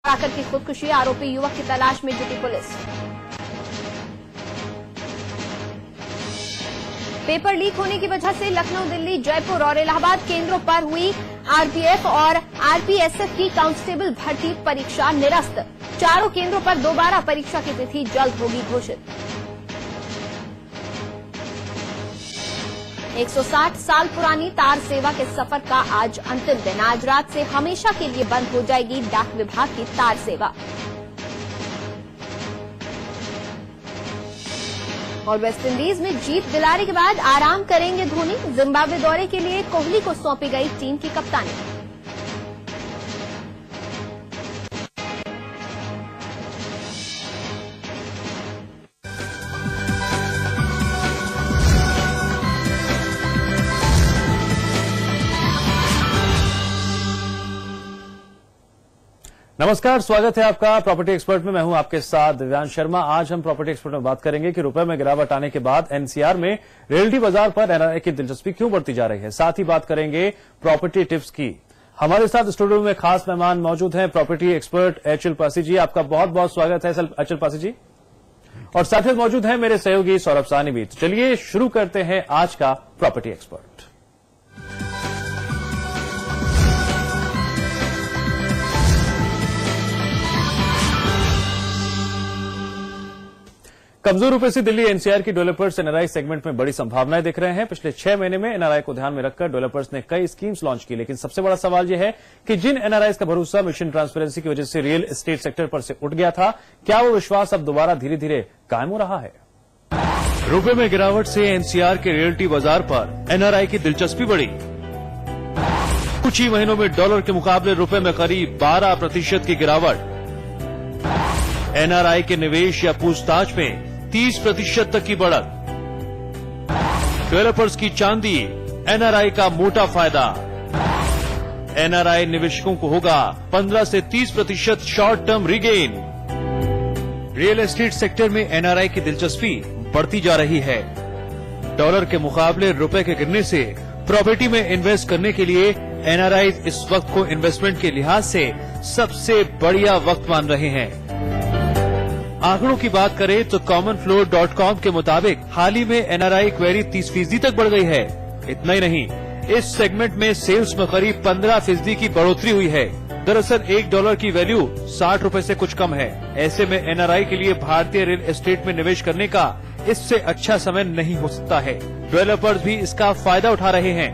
लगाकर की खुदकुशी, आरोपी युवक की तलाश में जुटी पुलिस। पेपर लीक होने की वजह से लखनऊ, दिल्ली, जयपुर और इलाहाबाद केंद्रों पर हुई आरपीएफ और आरपीएसएफ की कांस्टेबल भर्ती परीक्षा निरस्त। चारों केंद्रों पर दोबारा परीक्षा की तिथि जल्द होगी घोषित। 160 साल पुरानी तार सेवा के सफर का आज अंतिम दिन। आज रात से हमेशा के लिए बंद हो जाएगी डाक विभाग की तार सेवा। और वेस्टइंडीज में जीत दिलाने के बाद आराम करेंगे धोनी। जिम्बाब्वे दौरे के लिए कोहली को सौंपी गई टीम की कप्तानी। नमस्कार, स्वागत है आपका प्रॉपर्टी एक्सपर्ट में। मैं हूं आपके साथ दिव्यांश शर्मा। आज हम प्रॉपर्टी एक्सपर्ट में बात करेंगे कि रुपए में गिरावट आने के बाद एनसीआर में रियल्टी बाजार पर एनआरआई की दिलचस्पी क्यों बढ़ती जा रही है। साथ ही बात करेंगे प्रॉपर्टी टिप्स की। हमारे साथ स्टूडियो में खास मेहमान मौजूद हैं, प्रॉपर्टी एक्सपर्ट एचएल पासी जी। आपका बहुत बहुत स्वागत है एचएल पासी जी। और साथ ही मौजूद हैं मेरे सहयोगी सौरभ साहनी भी। चलिए शुरू करते हैं आज का प्रॉपर्टी एक्सपर्ट। कमजोर रुपए से दिल्ली एनसीआर की डेवलपर्स एनआरआई सेगमेंट में बड़ी संभावनाएं दिख रहे हैं। पिछले 6 महीने में एनआरआई को ध्यान में रखकर डेवलपर्स ने कई स्कीम्स लॉन्च की, लेकिन सबसे बड़ा सवाल यह है कि जिन एनआरआईज का भरोसा मिशन ट्रांसपेरेंसी की वजह से रियल एस्टेट सेक्टर पर से उठ गया था, क्या वो विश्वास अब दोबारा धीरे धीरे कायम हो रहा है। रुपए में गिरावट से एनसीआर के रियल्टी बाजार पर एनआरआई की दिलचस्पी बढ़ी। कुछ ही महीनों में डॉलर के मुकाबले रुपए में करीब 12% की गिरावट। एनआरआई के निवेश या पूछताछ में 30% तक की बढ़त। डेवलपर्स की चांदी, एनआरआई का मोटा फायदा। एनआरआई निवेशकों को होगा 15 से 30% short term regain. Real estate sector में एनआरआई की दिलचस्पी बढ़ती जा रही है। डॉलर के मुकाबले रुपए के गिरने से प्रॉपर्टी में इन्वेस्ट करने के लिए एनआरआई इस वक्त को इन्वेस्टमेंट के लिहाज से सबसे बढ़िया वक्त मान रहे हैं। आंकड़ों की बात करें तो commonflow.com के मुताबिक हाल ही में एनआरआई क्वेरी 30% तक बढ़ गई है। इतना ही नहीं, इस सेगमेंट में सेल्स में करीब 15% की बढ़ोतरी हुई है। दरअसल $1 की वैल्यू 60 रुपए से कुछ कम है। ऐसे में एनआरआई के लिए भारतीय रियल एस्टेट में निवेश करने का इससे अच्छा समय नहीं हो सकता है। डेवलपर्स भी इसका फायदा उठा रहे हैं।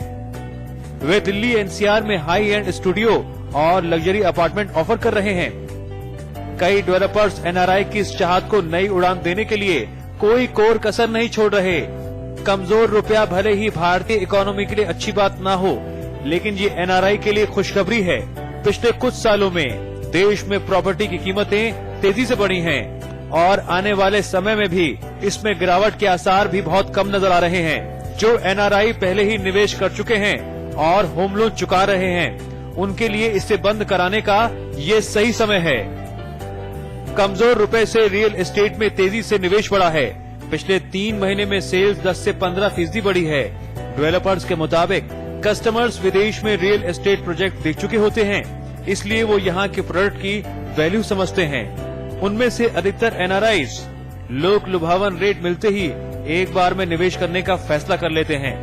वे दिल्ली एनसीआर में हाई एंड स्टूडियो और लग्जरी अपार्टमेंट ऑफर कर रहे हैं। कई डेवलपर्स एनआरआई की इस चाहत को नई उड़ान देने के लिए कोई कोर कसर नहीं छोड़ रहे। कमजोर रुपया भले ही भारतीय इकोनॉमी के लिए अच्छी बात ना हो, लेकिन ये एनआरआई के लिए खुशखबरी है। पिछले कुछ सालों में देश में प्रॉपर्टी की कीमतें तेजी से बढ़ी हैं और आने वाले समय में भी इसमें गिरावट के आसार भी बहुत कम नजर आ रहे हैं। जो एनआरआई पहले ही निवेश कर चुके हैं और होम लोन चुका रहे हैं, उनके लिए इसे बंद कराने का ये सही समय है। कमजोर रुपए से रियल एस्टेट में तेजी से निवेश बढ़ा है। पिछले 3 महीने में सेल्स 10 से 15% बढ़ी है। डेवलपर्स के मुताबिक कस्टमर्स विदेश में रियल एस्टेट प्रोजेक्ट देख चुके होते हैं, इसलिए वो यहाँ के प्रोडक्ट की वैल्यू समझते हैं। उनमें से अधिकतर एनआरआईज लोक लुभावन रेट मिलते ही एक बार में निवेश करने का फैसला कर लेते हैं।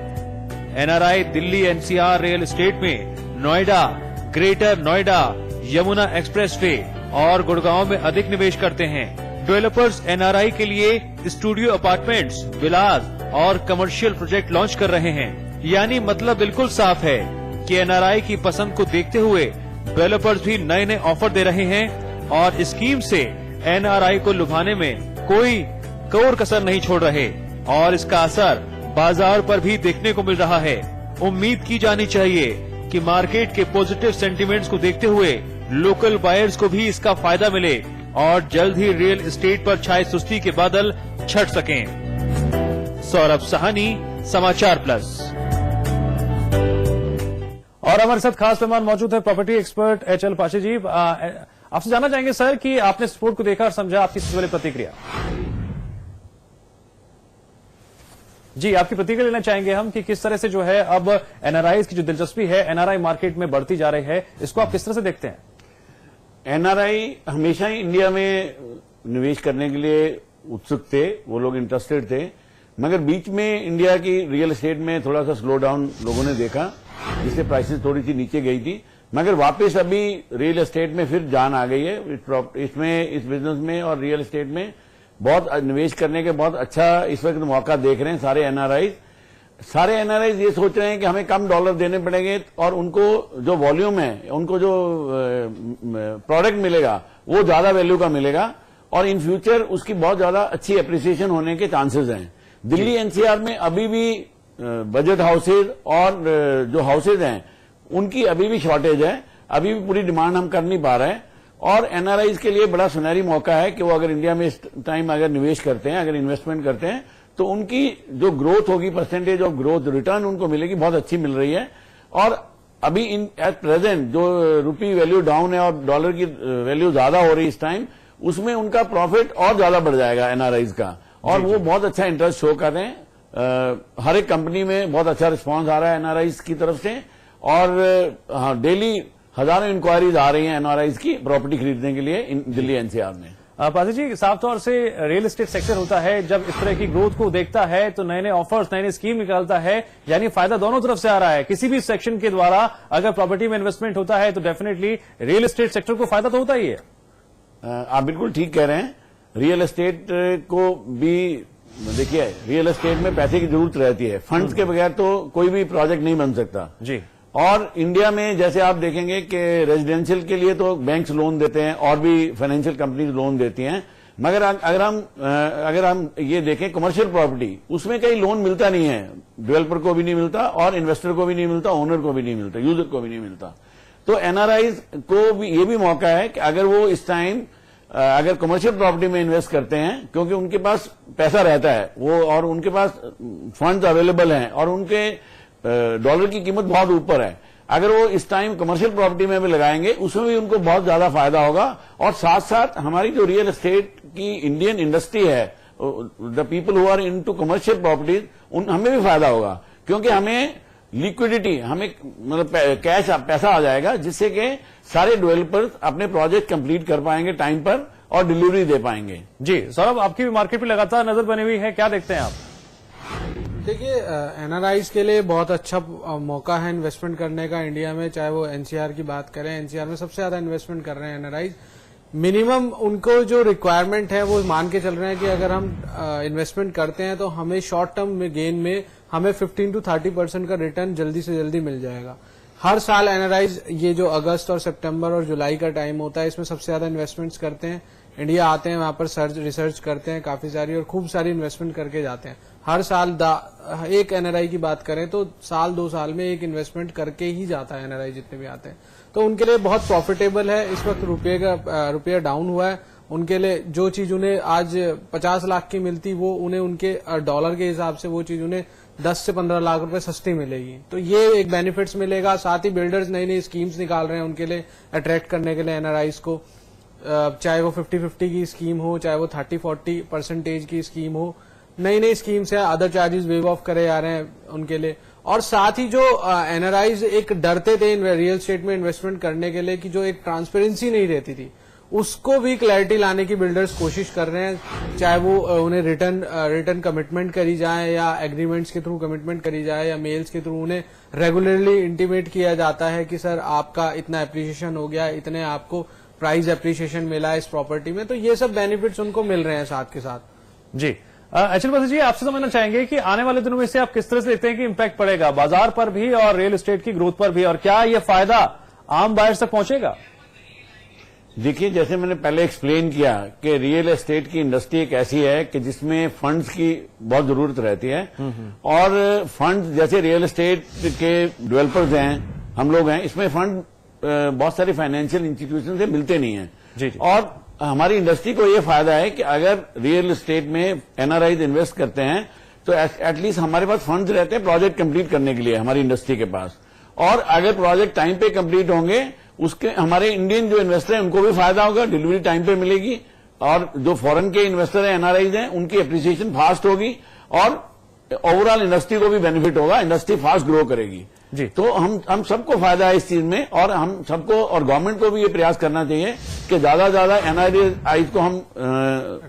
NRI Delhi NCR real estate में नोएडा, ग्रेटर नोएडा, यमुना एक्सप्रेसवे और गुड़गांव में अधिक निवेश करते हैं। डेवलपर्स एनआरआई के लिए स्टूडियो अपार्टमेंट्स, विलास और कमर्शियल प्रोजेक्ट लॉन्च कर रहे हैं। यानी मतलब बिल्कुल साफ है कि एनआरआई की पसंद को देखते हुए डेवलपर्स भी नए नए ऑफर दे रहे हैं और स्कीम से एनआरआई को लुभाने में कोई कोर कसर नहीं छोड़ रहे और इसका असर बाजार पर भी देखने को मिल रहा है। उम्मीद की जानी चाहिए कि मार्केट के पॉजिटिव सेंटीमेंट्स को देखते हुए लोकल बायर्स को भी इसका फायदा मिले और जल्द ही रियल एस्टेट पर छाए सुस्ती के बादल छट सकें। सौरभ साहनी, समाचार प्लस। और हमारे साथ खास मेहमान मौजूद है प्रॉपर्टी एक्सपर्ट एचएल पासी जी। आपसे जानना चाहेंगे सर कि आपने इस रिपोर्ट को देखा और समझा, आपकी सबसे पहले प्रतिक्रिया जी, आपकी प्रतिक्रिया लेना चाहेंगे हम कि किस तरह से जो है अब एनआरआई की जो दिलचस्पी है एनआरआई मार्केट में बढ़ती जा रही है, इसको आप किस तरह से देखते हैं। एनआरआई हमेशा ही इंडिया में निवेश करने के लिए उत्सुक थे, वो लोग इंटरेस्टेड थे, मगर बीच में इंडिया की रियल एस्टेट में थोड़ा सा स्लो डाउन लोगों ने देखा, जिससे प्राइसेस थोड़ी सी नीचे गई थी। मगर वापस अभी रियल एस्टेट में फिर जान आ गई है इसमें, इस बिजनेस में और रियल एस्टेट में बहुत निवेश करने के बहुत अच्छा इस वक्त मौका देख रहे हैं सारे एनआरआईज ये सोच रहे हैं कि हमें कम डॉलर देने पड़ेंगे और उनको जो वॉल्यूम है, उनको जो प्रोडक्ट मिलेगा वो ज्यादा वैल्यू का मिलेगा और इन फ्यूचर उसकी बहुत ज्यादा अच्छी एप्रिसिएशन होने के चांसेस हैं। दिल्ली एनसीआर में अभी भी बजट हाउसेज और जो हाउसेज हैं उनकी अभी भी शॉर्टेज है, अभी भी पूरी डिमांड हम कर नहीं पा रहे हैं और एनआरआईज के लिए बड़ा सुनहरी मौका है कि वो अगर इंडिया में इस टाइम अगर निवेश करते हैं, अगर इन्वेस्टमेंट करते हैं तो उनकी जो ग्रोथ होगी, परसेंटेज ऑफ ग्रोथ रिटर्न उनको मिलेगी, बहुत अच्छी मिल रही है। और अभी इन एट प्रेजेंट जो रुपी वैल्यू डाउन है और डॉलर की वैल्यू ज्यादा हो रही है इस टाइम, उसमें उनका प्रॉफिट और ज्यादा बढ़ जाएगा एनआरआईज का और वो बहुत अच्छा इंटरेस्ट शो कर रहे हैं। हर एक कंपनी में बहुत अच्छा रिस्पांस आ रहा है एनआरआईज की तरफ से और डेली हजारों इंक्वायरीज आ रही हैं एनआरआईज की प्रॉपर्टी खरीदने के लिए दिल्ली एनसीआर में। पाजी जी, साफ तौर से रियल एस्टेट सेक्टर होता है जब इस तरह की ग्रोथ को देखता है तो नए नए ऑफर्स, नए नए स्कीम निकालता है, यानी फायदा दोनों तरफ से आ रहा है। किसी भी सेक्शन के द्वारा अगर प्रॉपर्टी में इन्वेस्टमेंट होता है तो डेफिनेटली रियल एस्टेट सेक्टर को फायदा तो होता ही है। आप बिल्कुल ठीक कह रहे हैं। रियल एस्टेट को भी देखिए, रियल एस्टेट में पैसे की जरूरत रहती है, फंड्स के बगैर तो कोई भी प्रोजेक्ट नहीं बन सकता जी। और इंडिया में जैसे आप देखेंगे कि रेजिडेंशियल के लिए तो बैंक्स लोन देते हैं और भी फाइनेंशियल कंपनीज लोन देती हैं, मगर अगर हम ये देखें कमर्शियल प्रॉपर्टी, उसमें कहीं लोन मिलता नहीं है, डेवलपर को भी नहीं मिलता और इन्वेस्टर को भी नहीं मिलता, ओनर को भी नहीं मिलता, यूजर को भी नहीं मिलता। तो एनआरआईज को भी ये भी मौका है कि अगर वो इस टाइम अगर कमर्शियल प्रॉपर्टी में इन्वेस्ट करते हैं, क्योंकि उनके पास पैसा रहता है वो और उनके पास फंड्स अवेलेबल हैं और उनके डॉलर की कीमत बहुत ऊपर है, अगर वो इस टाइम कमर्शियल प्रॉपर्टी में भी लगाएंगे उसमें भी उनको बहुत ज्यादा फायदा होगा। और साथ साथ हमारी जो रियल एस्टेट की इंडियन इंडस्ट्री है, the people who are into commercial properties, हमें भी फायदा होगा क्योंकि हमें लिक्विडिटी, हमें मतलब कैश पैसा आ जाएगा, जिससे कि सारे डेवलपर्स अपने प्रोजेक्ट कंप्लीट कर पाएंगे टाइम पर और डिलीवरी दे पाएंगे। जी सौरभ, आपकी भी मार्केट पे लगातार नजर बनी हुई है, क्या देखते हैं आप? देखिए, एनआरआईज के लिए बहुत अच्छा मौका है इन्वेस्टमेंट करने का इंडिया में। चाहे वो एनसीआर की बात करें, एनसीआर में सबसे ज्यादा इन्वेस्टमेंट कर रहे हैं एनआरआईज। मिनिमम उनको जो रिक्वायरमेंट है वो मान के चल रहे हैं कि अगर हम इन्वेस्टमेंट करते हैं तो हमें शॉर्ट टर्म में गेन में हमें 15 to 30% का रिटर्न जल्दी से जल्दी मिल जाएगा। हर साल एनआरआईज ये जो अगस्त और सितंबर और जुलाई का टाइम होता है, इसमें सबसे ज्यादा इन्वेस्टमेंट्स करते हैं। इंडिया आते हैं, वहां पर रिसर्च करते हैं काफी सारी और खूब सारी इन्वेस्टमेंट करके जाते हैं। हर साल एक एनआरआई की बात करें तो साल 2 साल में एक इन्वेस्टमेंट करके ही जाता है एनआरआई जितने भी आते हैं। तो उनके लिए बहुत प्रॉफिटेबल है। इस वक्त रुपया डाउन हुआ है, उनके लिए जो चीज उन्हें आज 50 लाख की मिलती वो उन्हें उनके डॉलर के हिसाब से वो चीज उन्हें 10 से 15 लाख रुपए सस्ती मिलेगी। तो ये एक बेनिफिट्स मिलेगा। साथ ही बिल्डर्स नई नई स्कीम्स निकाल रहे हैं उनके लिए अट्रैक्ट करने के लिए एनआरआईज को, चाहे वो 50-50 की स्कीम हो, चाहे वो 30-40% की स्कीम हो, नई नई स्कीम्स है, अदर चार्जेस वेव ऑफ करे जा रहे हैं उनके लिए। और साथ ही जो एनआरआईज एक डरते थे रियल एस्टेट में इन्वेस्टमेंट करने के लिए कि जो एक ट्रांसपेरेंसी नहीं रहती थी, उसको भी क्लैरिटी लाने की बिल्डर्स कोशिश कर रहे हैं। चाहे वो उन्हें रिटर्न कमिटमेंट करी जाए या एग्रीमेंट्स के थ्रू कमिटमेंट करी जाए या मेल्स के थ्रू उन्हें रेगुलरली इंटीमेट किया जाता है कि सर आपका इतना एप्रिसिएशन हो गया, इतने आपको प्राइस एप्रिसिएशन मिला है इस प्रॉपर्टी में। तो ये सब बेनिफिट्स उनको मिल रहे हैं साथ के साथ। जी अचल जी, आपसे समझना चाहेंगे कि आने वाले दिनों में से आप किस तरह से देखते हैं कि इम्पैक्ट पड़ेगा बाजार पर भी और रियल एस्टेट की ग्रोथ पर भी, और क्या ये फायदा आम बायर्स तक पहुंचेगा? देखिए, जैसे मैंने पहले एक्सप्लेन किया कि रियल एस्टेट की इंडस्ट्री एक ऐसी है कि जिसमें फंड्स की बहुत जरूरत रहती है और फंड्स जैसे रियल एस्टेट के डेवलपर्स हैं, हम लोग हैं, इसमें फंड बहुत सारे फाइनेंशियल इंस्टीट्यूशन से मिलते नहीं हैं। जी। और हमारी इंडस्ट्री को ये फायदा है कि अगर रियल एस्टेट में एनआरआईज इन्वेस्ट करते हैं तो एटलीस्ट हमारे पास फंड्स रहते हैं प्रोजेक्ट कंप्लीट करने के लिए हमारी इंडस्ट्री के पास। और अगर प्रोजेक्ट टाइम पे कंप्लीट होंगे, उसके हमारे इंडियन जो इन्वेस्टर हैं उनको भी फायदा होगा, डिलीवरी टाइम पे मिलेगी, और जो फॉरेन के इन्वेस्टर हैं एनआरआईज हैं उनकी एप्रिसिएशन फास्ट होगी और ओवरऑल इंडस्ट्री को भी बेनिफिट होगा, इंडस्ट्री फास्ट ग्रो करेगी। जी। तो हम सबको फायदा है इस चीज में, और हम सबको और गवर्नमेंट को भी ये प्रयास करना चाहिए कि ज्यादा से ज्यादा एनआरआई को हम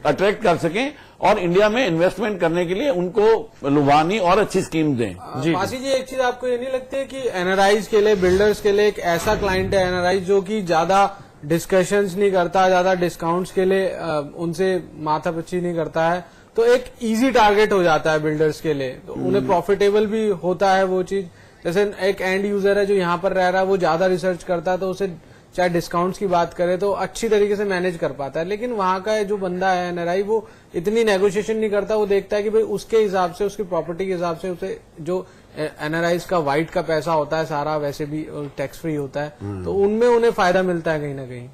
अट्रैक्ट कर सकें और इंडिया में इन्वेस्टमेंट करने के लिए उनको लुभानी और अच्छी स्कीम दें। मासी जी, एक चीज आपको ये नहीं लगती है कि एनआरआईज के लिए, बिल्डर्स के लिए एक ऐसा क्लाइंट है एनआरआई जो कि ज्यादा डिस्कशंस नहीं करता, ज्यादा डिस्काउंट्स के लिए उनसे माथापच्ची नहीं करता है, तो एक इजी टारगेट हो जाता है बिल्डर्स के लिए, तो उन्हें प्रॉफिटेबल भी होता है वो चीज। जैसे एक एंड यूजर है जो यहाँ पर रह रहा है, वो ज्यादा रिसर्च करता है, तो उसे चाहे डिस्काउंट्स की बात करें तो अच्छी तरीके से मैनेज कर पाता है। लेकिन वहां का जो बंदा है एनआरआई, वो इतनी नेगोशिएशन नहीं करता, वो देखता है कि भाई उसके हिसाब से, उसकी प्रॉपर्टी के हिसाब से उसे जो एनआरआईज का वाइट का पैसा होता है सारा, वैसे भी टैक्स फ्री होता है, तो उनमें उन्हें फायदा मिलता है कहीं ना कहीं।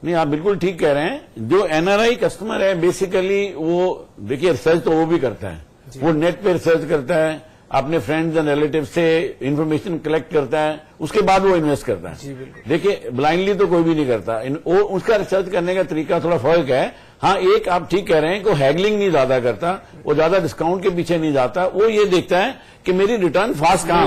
नहीं, आप बिल्कुल ठीक कह रहे हैं। जो एनआरआई कस्टमर है बेसिकली वो देखिए रिसर्च तो वो भी करता है, वो नेट पे रिसर्च करता है, अपने फ्रेंड्स एंड रिलेटिव से इंफॉर्मेशन कलेक्ट करता है, उसके बाद वो इन्वेस्ट करता है। देखिए ब्लाइंडली तो कोई भी नहीं करता, वो उसका रिसर्च करने का तरीका थोड़ा फर्क है। हाँ, एक आप ठीक कह रहे हैं कि वो हैगलिंग नहीं ज्यादा करता, वो ज्यादा डिस्काउंट के पीछे नहीं जाता, वो ये देखता है कि मेरी रिटर्न फास्ट कहाँ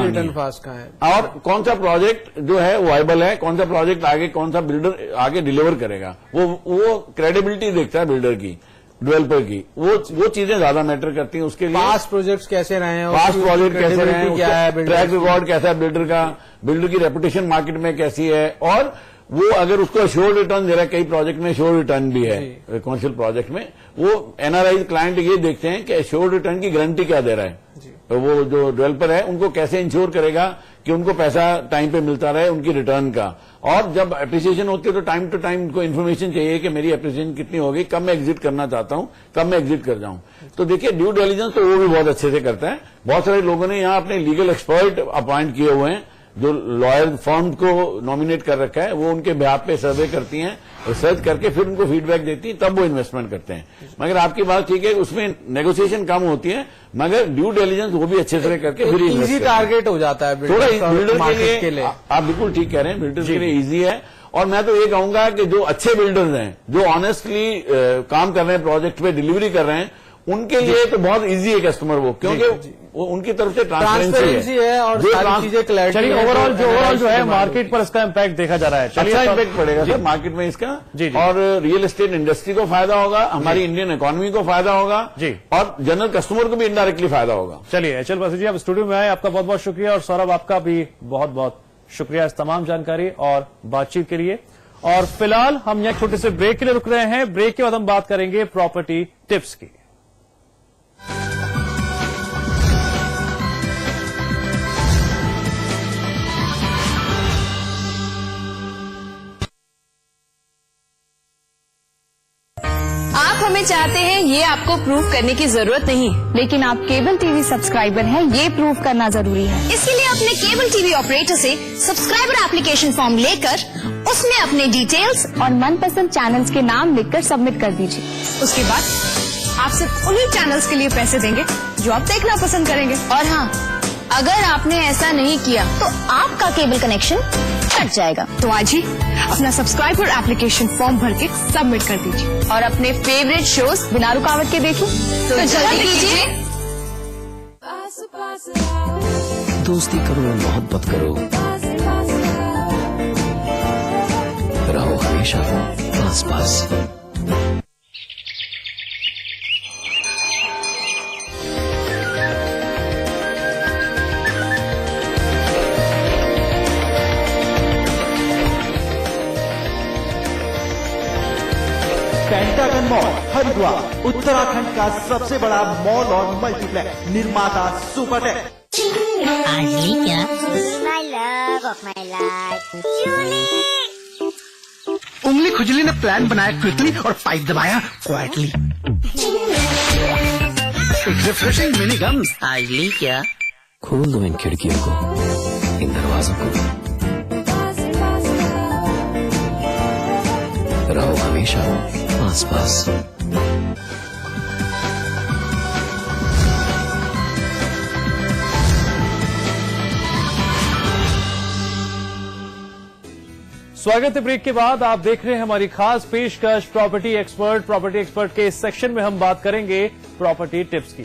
है और कौन सा प्रोजेक्ट जो है वो वायबल है, कौन सा प्रोजेक्ट आगे, कौन सा बिल्डर आगे डिलीवर करेगा, वो क्रेडिबिलिटी देखता है बिल्डर की, डेवलपर की, वो चीजें ज्यादा मैटर करती हैं उसके लिए। पास्ट प्रोजेक्ट्स कैसे रहे हैं, पास्ट प्रोजेक्ट कैसे रहे हैं, क्या है, ट्रैक रिकॉर्ड कैसा है बिल्डर का, बिल्डर की रेपुटेशन मार्केट में कैसी है, और वो अगर उसको अश्योर्ड रिटर्न दे रहा है, कई प्रोजेक्ट में अश्योर्ड रिटर्न भी है, कॉमर्शियल प्रोजेक्ट में वो एनआरआई क्लाइंट ये देखते हैं कि अश्योर्ड रिटर्न की गारंटी क्या दे रहा है, तो वो जो डेवलपर है उनको कैसे इंश्योर करेगा कि उनको पैसा टाइम पे मिलता रहे उनकी रिटर्न का। और जब एप्रिसिएशन होती है तो टाइम टू टाइम उनको इन्फॉर्मेशन चाहिए कि मेरी एप्रिसिएशन कितनी होगी, कब मैं एग्जिट करना चाहता हूं, कब मैं एग्जिट कर जाऊं। तो देखिए ड्यू डिलिजेंस तो वो भी बहुत अच्छे से करता है। बहुत सारे लोगों ने यहाँ अपने लीगल एक्सपर्ट अपॉइंट किए हुए हैं जो लॉयर फर्म को नॉमिनेट कर रखा है, वो उनके बिहाफ पे सर्वे करती हैं, रिसर्च करके फिर उनको फीडबैक देती हैं, तब वो इन्वेस्टमेंट करते हैं। मगर आपकी बात ठीक है, उसमें नेगोशिएशन कम होती है, मगर ड्यू डिलिजेंस वो भी अच्छे से करके फिर इजी टारगेट हो जाता है थोड़ा बिल्डर के लिए। आप बिल्कुल ठीक कह रहे हैं, बिल्डर के लिए ईजी है। और मैं तो ये कहूंगा कि जो अच्छे बिल्डर्स हैं, जो ऑनेस्टली काम कर रहे हैं, प्रोजेक्ट पे डिलीवरी कर रहे हैं, उनके लिए तो बहुत इजी है कस्टमर वो, क्योंकि वो उनकी तरफ से ट्रांसपेरेंसी है और सारी चीजें क्लैरिटी। चलिए ओवरऑल जो है मार्केट पर इसका इम्पैक्ट देखा जा रहा है। अच्छा इम्पैक्ट पड़ेगा सर मार्केट में इसका, और रियल एस्टेट इंडस्ट्री को फायदा होगा, हमारी इंडियन इकोनॉमी को फायदा होगा जी, और जनरल कस्टमर को भी इनडायरेक्टली फायदा होगा। चलिए एचएल बसु जी, आप स्टूडियो में आए, आपका बहुत बहुत शुक्रिया, और सौरभ आपका भी बहुत बहुत शुक्रिया इस तमाम जानकारी और बातचीत के लिए। और फिलहाल हम यहाँ छोटे से ब्रेक के लिए रुक रहे हैं। ब्रेक के बाद हम बात करेंगे प्रॉपर्टी टिप्स की। आप हमें चाहते हैं ये आपको प्रूव करने की जरूरत नहीं, लेकिन आप केबल टीवी सब्सक्राइबर हैं, ये प्रूव करना जरूरी है। इसके लिए अपने केबल टीवी ऑपरेटर से सब्सक्राइबर एप्लीकेशन फॉर्म लेकर उसमें अपने डिटेल्स और मनपसंद चैनल्स के नाम लिखकर सबमिट कर दीजिए। उसके बाद आप सिर्फ उन्हीं चैनल्स के लिए पैसे देंगे जो आप देखना पसंद करेंगे। और हाँ, अगर आपने ऐसा नहीं किया तो आपका केबल कनेक्शन कट जाएगा। तो आज ही अपना सब्सक्राइबर एप्लीकेशन फॉर्म भर के सबमिट कर दीजिए और अपने फेवरेट शोज बिना रुकावट के देखिए। तो जल्दी कीजिए। दोस्ती करो, मोहब्बत करो, रहो हमेशा पास पास। पेंटागन मॉल हरिद्वार उत्तराखंड का सबसे बड़ा मॉल और मल्टीप्लेक्स निर्माता सुपरटेक। क्या? My love of my life, Julie. उंगली खुजली ने प्लान बनाया क्विकली और 5 दबाया क्वाइटली। रिफ्रेशिंग मिनी गम। आजली क्या? खोल दो इन खिड़कियों को, इन दरवाजों को, रहो हमेशा पास पास। स्वागत है ब्रेक के बाद। आप देख रहे हैं हमारी खास पेशकश प्रॉपर्टी एक्सपर्ट। प्रॉपर्टी एक्सपर्ट के इस सेक्शन में हम बात करेंगे प्रॉपर्टी टिप्स की।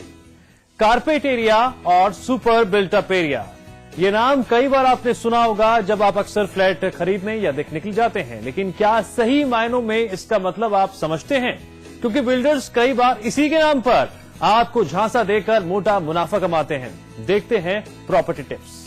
कारपेट एरिया और सुपर बिल्ट अप एरिया, ये नाम कई बार आपने सुना होगा जब आप अक्सर फ्लैट खरीदने या देखने के लिए जाते हैं, लेकिन क्या सही मायनों में इसका मतलब आप समझते हैं? क्योंकि बिल्डर्स कई बार इसी के नाम पर आपको झांसा देकर मोटा मुनाफा कमाते हैं। देखते हैं प्रॉपर्टी टिप्स।